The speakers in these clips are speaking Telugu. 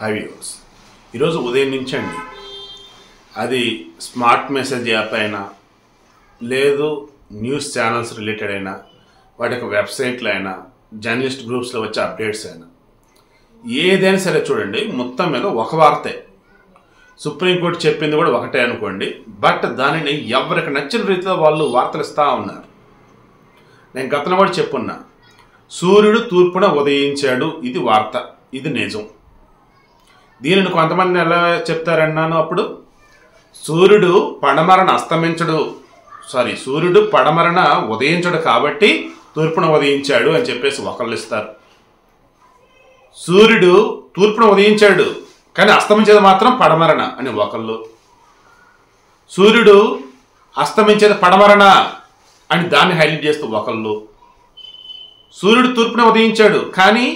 హాయ్ వ్యూవర్స్, ఈరోజు ఉదయం నుంచి అండి అది స్మార్ట్ మెసేజ్ యాప్ అయినా లేదు న్యూస్ ఛానల్స్ రిలేటెడ్ అయినా వాటి యొక్క వెబ్సైట్లు అయినా జర్నలిస్ట్ గ్రూప్స్లో వచ్చే అప్డేట్స్ అయినా ఏదైనా సరే చూడండి, మొత్తం మీద ఒక వార్తే. సుప్రీంకోర్టు చెప్పింది కూడా ఒకటే అనుకోండి, బట్ దానిని ఎవరికి నచ్చిన రీతిలో వాళ్ళు వార్తలు ఇస్తూ ఉన్నారు. నేను గతంలో కూడా చెప్పున్నా, సూర్యుడు తూర్పున ఉదయించాడు, ఇది వార్త, ఇది నిజం. దీనిని కొంతమంది ఎలా చెప్తారన్నాను అప్పుడు, సూర్యుడు పడమరన ఉదయించడు కాబట్టి తూర్పున ఉదయించాడు అని చెప్పేసి ఒకళ్ళు ఇస్తారు. సూర్యుడు తూర్పున ఉదయించాడు కానీ అస్తమించేది మాత్రం పడమరన అని ఒకళ్ళు, సూర్యుడు అస్తమించేది పడమరన అని దాన్ని హైలైట్ చేస్తూ ఒకళ్ళు, సూర్యుడు తూర్పున ఉదయించాడు కానీ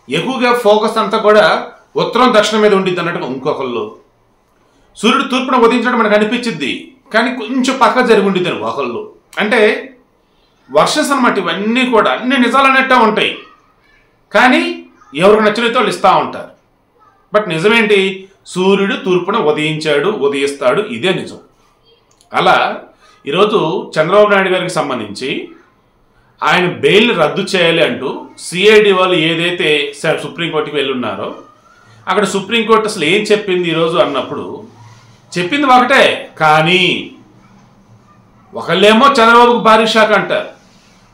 ఎక్కువగా ఫోకస్ అంతా కూడా ఉత్తరం దక్షిణం మీద ఉండిద్ది అన్నట్టుగా ఇంకొకళ్ళు, సూర్యుడు తూర్పున ఉదయించడం మనకు అనిపించింది కానీ కొంచెం పక్క జరిగి ఉండిద్ది అని ఒకళ్ళు. అంటే వర్షన్స్ అన్నమాట. ఇవన్నీ కూడా అన్ని నిజాలు అన్నట్టే ఉంటాయి కానీ ఎవరికి నచ్చినతో వాళ్ళు ఇస్తూ ఉంటారు. బట్ నిజమేంటి, సూర్యుడు తూర్పున ఉదయించాడు, ఉదయిస్తాడు, ఇదే నిజం. అలా ఈరోజు చంద్రబాబు నాయుడు గారికి సంబంధించి ఆయన బెయిల్ రద్దు చేయాలి అంటూ సిఐడి వాళ్ళు ఏదైతే సుప్రీంకోర్టుకి వెళ్ళి ఉన్నారో అక్కడ సుప్రీంకోర్టు అసలు ఏం చెప్పింది ఈరోజు అన్నప్పుడు, చెప్పింది ఒకటే కానీ ఒకళ్ళేమో చంద్రబాబుకు భారీ షాక్ అంటారు,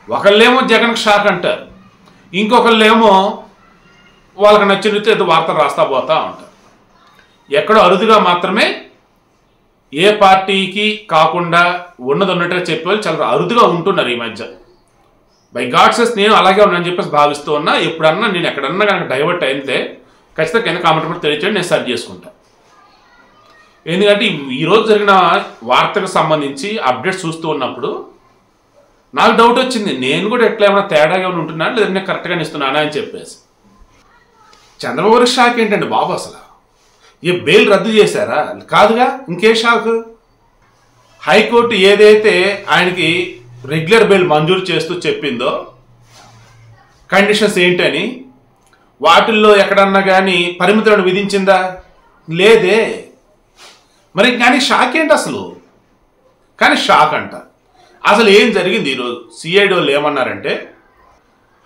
ఒకళ్ళేమో జగన్కి షాక్ అంటారు, ఇంకొకళ్ళేమో వాళ్ళకి నచ్చిన ఏదో వార్తలు రాస్తా పోతా ఉంటారు. ఎక్కడో అరుదుగా మాత్రమే ఏ పార్టీకి కాకుండా ఉన్నట్టుగా చెప్పేవాళ్ళు చాలా అరుదుగా ఉంటున్నారు ఈ మధ్య. బై గాడ్సెస్ నేను అలాగే ఉన్నానని చెప్పేసి భావిస్తూ ఉన్నా. ఎప్పుడన్నా నేను ఎక్కడన్నా కనుక డైవర్ట్ అయితే ఖచ్చితంగా కింద కామెంట్ కూడా తెలియచేయండి, నేను సర్చ్ చేసుకుంటా. ఎందుకంటే ఈరోజు జరిగిన వార్తకు సంబంధించి అప్డేట్స్ చూస్తూ ఉన్నప్పుడు నాకు డౌట్ వచ్చింది, నేను కూడా ఎట్లా ఏమైనా తేడాగా ఏమైనా ఉంటున్నాను లేదా నేను కరెక్ట్గానే ఇస్తున్నానా అని చెప్పేసి. చంద్రబాబు షాక్ ఏంటండి బాబు, అసలు ఏ బెయిల్ రద్దు చేశారా? కాదుగా, ఇంకే షాక్. హైకోర్టు ఏదైతే ఆయనకి రెగ్యులర్ బెయిల్ మంజూరు చేస్తూ చెప్పిందో కండిషన్స్ ఏంటని, వాటిల్లో ఎక్కడన్నా కానీ పరిమితులను విధించిందా? లేదే. మరి కానీ షాక్ ఏంటి అసలు? కానీ షాక్ అంట. అసలు ఏం జరిగింది ఈరోజు? సిఐడి వాళ్ళు ఏమన్నారంటే,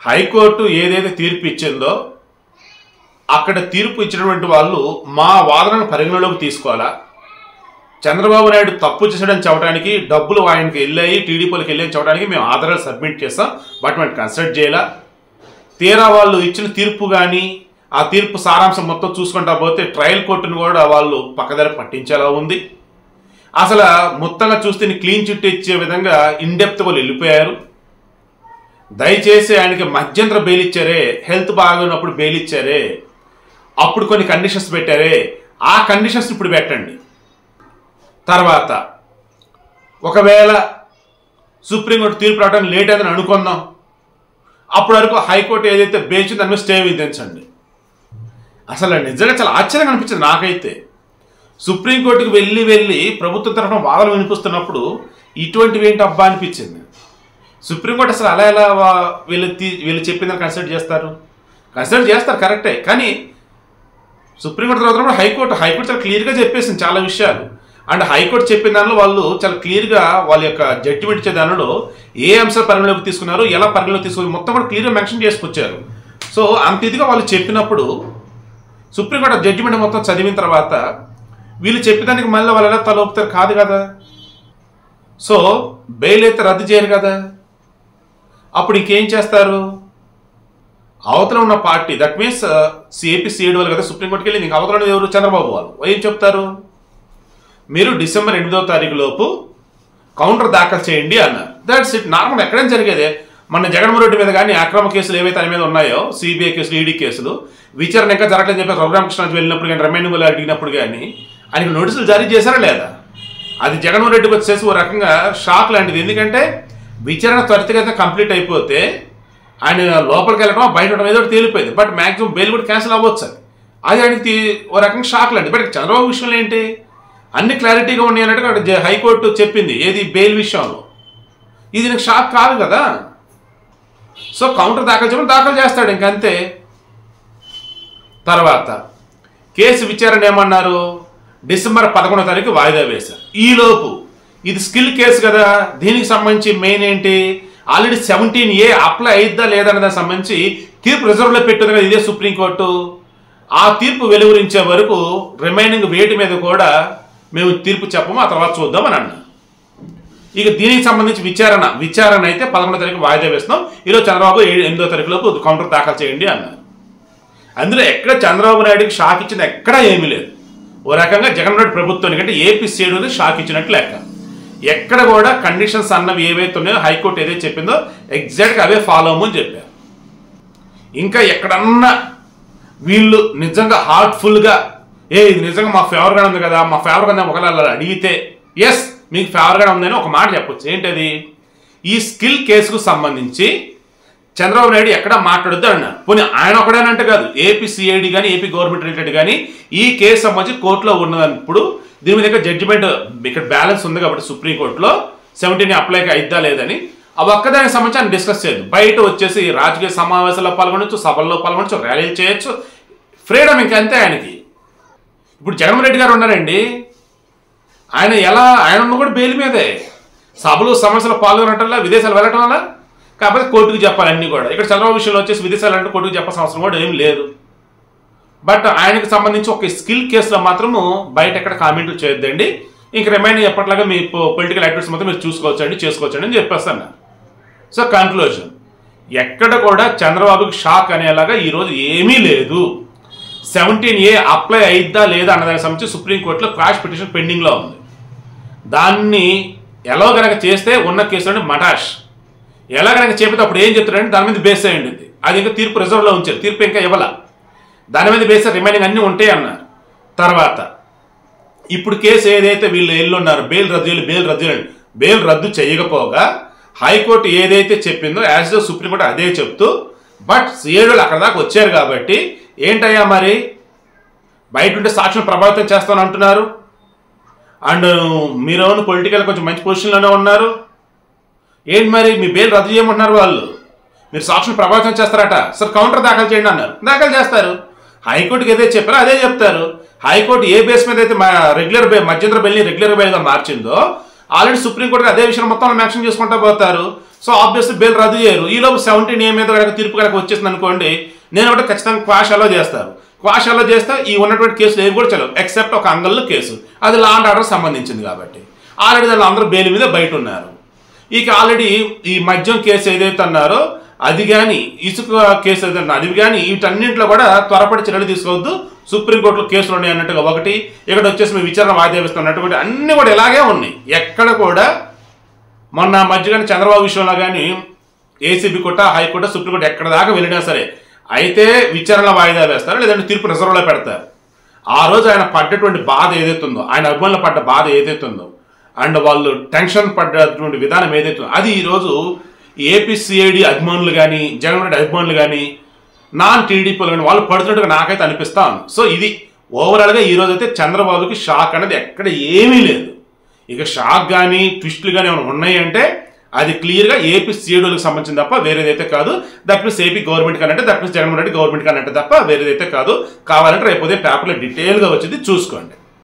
హైకోర్టు ఏదైతే తీర్పు ఇచ్చిందో అక్కడ తీర్పు ఇచ్చినటువంటి వాళ్ళు మా వాదనను పరిగణలోకి తీసుకోవాలా, చంద్రబాబు నాయుడు తప్పు చేసాడని చెప్పడానికి డబ్బులు ఆయనకి వెళ్ళాయి, టీడీపీలకు వెళ్ళాయని చెప్పడానికి మేము ఆధారాలు సబ్మిట్ చేస్తాం, బట్ మేము కన్సిడర్ చేయాలా, తీరా వాళ్ళు ఇచ్చిన తీర్పు కానీ ఆ తీర్పు సారాంశం మొత్తం చూసుకుంటా పోతే ట్రయల్ కోర్టును కూడా వాళ్ళు పక్కదారి పట్టించేలా ఉంది. అసలు మొత్తంగా చూస్తే క్లీన్ చిట్ ఇచ్చే విధంగా ఇన్డెప్త్ వాళ్ళు వెళ్ళిపోయారు. దయచేసి ఆయనకి మధ్యంతర బెయిల్ ఇచ్చారే, హెల్త్ బాగున్నప్పుడు బెయిల్ ఇచ్చారే, అప్పుడు కొన్ని కండిషన్స్ పెట్టారే, ఆ కండిషన్స్ ఇప్పుడు పెట్టండి. తర్వాత ఒకవేళ సుప్రీంకోర్టు తీర్పు రావడానికి లేట్ అయిందని అనుకుందాం, అప్పటి వరకు హైకోర్టు ఏదైతే బెంచ్ దాని మీద స్టే విధించండి. అసలు నిజంగా చాలా ఆశ్చర్యంగా అనిపించింది నాకైతే. సుప్రీంకోర్టుకు వెళ్ళి ప్రభుత్వం తరఫున వాదనలు వినిపిస్తున్నప్పుడు ఇటువంటివి ఏంటి అబ్బా అనిపించింది. సుప్రీంకోర్టు అసలు అలా ఎలా వీళ్ళు చెప్పిందని కన్సిడర్ చేస్తారు కరెక్టే, కానీ సుప్రీంకోర్టు తర్వాత కూడా హైకోర్టు చాలా క్లియర్గా చెప్పేసింది చాలా విషయాలు. అండ్ హైకోర్టు చెప్పిన దానిలో వాళ్ళు చాలా క్లియర్గా వాళ్ళ యొక్క జడ్జిమెంట్ ఇచ్చే దానిలో ఏ అంశాలు పరిగణలోకి తీసుకున్నారు, ఎలా పరిగణలోకి తీసుకున్నారు మొత్తం కూడా క్లియర్గా మెన్షన్ చేసుకొచ్చారు. సో అంత ఇదిగా వాళ్ళు చెప్పినప్పుడు సుప్రీంకోర్టు జడ్జిమెంట్ మొత్తం చదివిన తర్వాత వీళ్ళు చెప్పేదానికి మళ్ళీ వాళ్ళు ఎలా తలొప్పుతారు? కాదు కదా. సో బెయిల్ అయితే రద్దు చేయరు కదా. అప్పుడు ఇంకేం చేస్తారు? అవతల ఉన్న party, that means AP CID వాళ్ళు కదా సుప్రీంకోర్టుకి వెళ్ళి, నీకు అవతల ఎవరు? చంద్రబాబు వాళ్ళు. ఏం చెప్తారు? మీరు డిసెంబర్ 8వ తారీఖు లోపు కౌంటర్ దాఖలు చేయండి అన్నారు. That's it. నార్మల్ ఎక్కడైనా జరిగేదే. మన జగన్మోహన్ రెడ్డి మీద కానీ అక్రమ కేసులు ఏవైతే ఆయన మీద ఉన్నాయో, సిబిఐ కేసులు, ఈడీ కేసులు, విచారణ ఇంకా జరగలేదని చెప్పి రఘురామకృష్ణరాజు వెళ్ళినప్పుడు కానీ, రిమైండింగ్ అడిగినప్పుడు కానీ ఆయనకు నోటీసులు జారీ చేశారా లేదా? అది జగన్మోహన్ రెడ్డికి వచ్చేసి ఓ రకంగా షాక్ లాంటిది. ఎందుకంటే విచారణ త్వరితగతిన కంప్లీట్ అయిపోతే ఆయన లోపలికి వెళ్ళడం బయట ఉండడం ఏదో తేలిపోయింది. బట్ మ్యాక్సిమం బెయిల్ కూడా క్యాన్సిల్ అవ్వచ్చు. అది ఆయనకి ఓ రకంగా షాక్ లాంటిది. బట్ చంద్రబాబు విషయంలో ఏంటి, అన్ని క్లారిటీగా ఉన్నాయి అన్నట్టుగా హైకోర్టు చెప్పింది ఏది బెయిల్ విషయంలో. ఇది నాకు షాక్ కాదు కదా. సో కౌంటర్ దాఖలు చేయమని దాఖలు చేస్తాడు ఇంకంతే. తర్వాత కేసు విచారణ ఏమన్నారు, డిసెంబర్ 11వ తారీఖు వాయిదా వేశారు. ఈలోపు ఇది స్కిల్ కేసు కదా, దీనికి సంబంధించి మెయిన్ ఏంటి, ఆల్రెడీ 17A అప్లై అయిద్దా లేదా అనే దానికి సంబంధించి తీర్పు రిజర్వ్లో పెట్టింది కదా ఇదే సుప్రీంకోర్టు. ఆ తీర్పు వెలువరించే వరకు రిమైనింగ్ వేటి మీద కూడా మేము తీర్పు చెప్పము, ఆ తర్వాత చూద్దామని అన్నా. ఇక దీనికి సంబంధించి విచారణ అయితే 11వ తారీఖు వాయిదా వేస్తున్నాం. ఈరోజు చంద్రబాబు 8వ తారీఖులోపు కౌంటర్ దాఖలు చేయండి అన్నారు. అందులో ఎక్కడ చంద్రబాబు నాయుడుకి షాక్ ఇచ్చింది ఎక్కడా ఏమీ లేదు. ఓ రకంగా జగన్మోహన్ రెడ్డి ప్రభుత్వానికి అంటే ఏపీ సీడుని షాక్ ఇచ్చినట్లు లెక్క. ఎక్కడ కూడా కండిషన్స్ అన్నవి ఏవైతే ఉన్నాయో హైకోర్టు ఏదైతే చెప్పిందో ఎగ్జాక్ట్గా అవే ఫాలో అవ్వమని చెప్పారు. ఇంకా ఎక్కడన్నా వీళ్ళు నిజంగా హార్ట్ఫుల్గా ఇది నిజంగా మా ఫేవర్గా ఉంది కదా, మా ఫేవర్గా ఉంది ఒకవేళ అడిగితే ఎస్ మీకు ఫేవర్గా ఉందని ఒక మాట చెప్పొచ్చు. ఏంటది, ఈ స్కిల్ కేసుకు సంబంధించి చంద్రబాబు నాయుడు ఎక్కడ మాట్లాడొద్దు అన్నారు. పోనీ ఆయన ఒకడేనంటే కాదు, ఏపీ సిఐడి కానీ ఏపీ గవర్నమెంట్ రిలేటెడ్ కానీ ఈ కేసు సంబంధించి కోర్టులో ఉన్నప్పుడు దీని మీద జడ్జిమెంట్ ఇక్కడ బ్యాలెన్స్ ఉంది కాబట్టి సుప్రీంకోర్టులో 17 అప్లై అయిద్దా లేదని ఆ ఒక్కదానికి సంబంధించి ఆయన డిస్కస్ చేయదు. బయట వచ్చేసి రాజకీయ సమావేశాల్లో పాల్గొనవచ్చు, సభల్లో పాల్గొనవచ్చు, ర్యాలీలు చేయొచ్చు, ఫ్రీడమ్ ఇంకంతే ఆయనకి. ఇప్పుడు జగన్మోహన్ రెడ్డి గారు ఉన్నారండి, ఆయన ఉన్న కూడా బెయిల్ మీదే, సభలు సమస్యలు పాల్గొనటంలా విదేశాలు వెళ్ళటం వల్ల కాకపోతే కోర్టుకు చెప్పాలి అన్నీ కూడా. ఇక్కడ చంద్రబాబు విషయంలో వచ్చేసి విదేశాలు అంటే కోర్టుకు చెప్పాల్సిన అవసరం కూడా ఏం లేదు. బట్ ఆయనకు సంబంధించి ఒక స్కిల్ కేసులో మాత్రము బయట ఎక్కడ కామెంట్లు చేయొద్దండి, ఇంక రిమైనింగ్ ఎప్పటిలాగా మీ పొలిటికల్ యాక్టివిటీస్ మొత్తం మీరు చేసుకోవచ్చండి అని చెప్పేస్తాను. సో కన్క్లూజన్, ఎక్కడ కూడా చంద్రబాబుకి షాక్ అనేలాగా ఈరోజు ఏమీ లేదు. 17A అప్లై అయిద్దా లేదా అన్నదానికి సంబంధించి సుప్రీంకోర్టులో క్వాష్ పిటిషన్ పెండింగ్లో ఉంది. దాన్ని ఎలా కనుక చేస్తే ఉన్న కేసులోని మటాష్, ఎలా కనుక చెబితే అప్పుడు ఏం చెప్తారంటే దాని మీద బేస్ అయ్యింది. అది ఇంకా తీర్పు రిజర్వ్లో ఉంచారు, తీర్పు ఇంకా ఇవ్వాల, దాని మీద బేస్ రిమైనింగ్ అన్నీ ఉంటాయి అన్నారు. తర్వాత ఇప్పుడు కేసు ఏదైతే వీళ్ళు ఎల్లున్నారు బెయిల్ రద్దు చేయకపోగా హైకోర్టు ఏదైతే చెప్పిందో యాజ్ సుప్రీంకోర్టు అదే చెప్తూ, బట్ సిఐడీలు అక్కడ దాకా వచ్చారు కాబట్టి ఏంటయ్యా మరి బయట ఉంటే సాక్షులు ప్రభావితం చేస్తామని అంటున్నారు, అండ్ మీరు పొలిటికల్ కొంచెం మంచి పొజిషన్లోనే ఉన్నారు, ఏంటి మరి మీ బెయిల్ రద్దు చేయమంటున్నారు వాళ్ళు, మీరు సాక్షులు ప్రభావితం చేస్తారట, సార్ కౌంటర్ దాఖలు చేయండి అన్నారు, దాఖలు చేస్తారు. హైకోర్టుకి ఏదైతే చెప్పారో అదే చెప్తారు. హైకోర్టు ఏ బేస్ మీద అయితే మధ్యంతర బెయిల్ని రెగ్యులర్ బెయిల్గా మార్చిందో ఆల్రెడీ సుప్రీంకోర్టుకి అదే విషయం మొత్తం మ్యాక్షన్ చేసుకుంటూ పోతారు. సో ఆబ్వియస్లీ బెయిల్ రద్దు చేయరు. ఈలోపు 17A మీద కనుక తీర్పు కనుక వచ్చేసింది అనుకోండి, నేను ఒకటి ఖచ్చితంగా క్వాష్ అలో చేస్తారు. క్వాష్ అలో చేస్తే ఈ ఉన్నటువంటి కేసులు ఏవి కూడా చల్లవు ఎక్సెప్ట్ ఒక అంగల్లో కేసు, అది లా అండ్ ఆర్డర్ సంబంధించింది కాబట్టి ఆల్రెడీ దాన్ని అందరూ బెయిల్ మీద బయట ఉన్నారు. ఇక ఆల్రెడీ ఈ మద్యం కేసు ఏదైతే అన్నారో అది కానీ ఇసుక కేసు ఏదైతే అది కానీ వీటన్నింటిలో కూడా త్వరపడి చర్యలు తీసుకోవద్దు, సుప్రీంకోర్టులో కేసులు ఉన్నాయి అన్నట్టుగా ఒకటి, ఇక్కడ వచ్చేసి మేము విచారణ వాయిదా వేస్తున్నటువంటి అన్నీ కూడా ఇలాగే ఉన్నాయి. ఎక్కడ కూడా మొన్న మధ్య కానీ చంద్రబాబు విషయంలో కానీ ఏసీబీ కోర్టు హైకోర్టు సుప్రీంకోర్టు ఎక్కడ దాకా వెళ్ళినా సరే అయితే విచారణ వాయిదా వేస్తారు, లేదంటే తీర్పు రిజర్వ్లో పెడతారు. ఆ రోజు ఆయన పడ్డటువంటి బాధ ఏదైతే ఉందో, ఆయన అభిమానులు పడ్డ బాధ ఏదైతే ఉందో, అండ్ వాళ్ళు టెన్షన్ పడ్డటువంటి విధానం ఏదైతే ఉందో అది ఈరోజు ఏపీ సిఐడి అభిమానులు కానీ జగన్మోహన్ రెడ్డి అభిమానులు కానీ నాన్ టీడీపీలు కానీ వాళ్ళు పడుతున్నట్టుగా నాకైతే అనిపిస్తాను. సో ఇది ఓవరాల్గా ఈరోజు అయితే చంద్రబాబుకి షాక్ అనేది ఎక్కడ ఏమీ లేదు. ఇక షాక్ కానీ ట్విస్టులు కానీ ఏమైనా ఉన్నాయి అంటే అది క్లియర్గా ఏపీ సిఐడీలకు సంబంధించింది తప్ప వేరేదైతే కాదు. దట్ మీన్స్ ఏపీ గవర్నమెంట్ కానంటే, that means Jaganmohan Reddy government కానంటే తప్ప వేరేదైతే కాదు. కావాలంటే రేపు ఉదయం పేపర్లో డీటెయిల్గా వచ్చింది చూసుకోండి.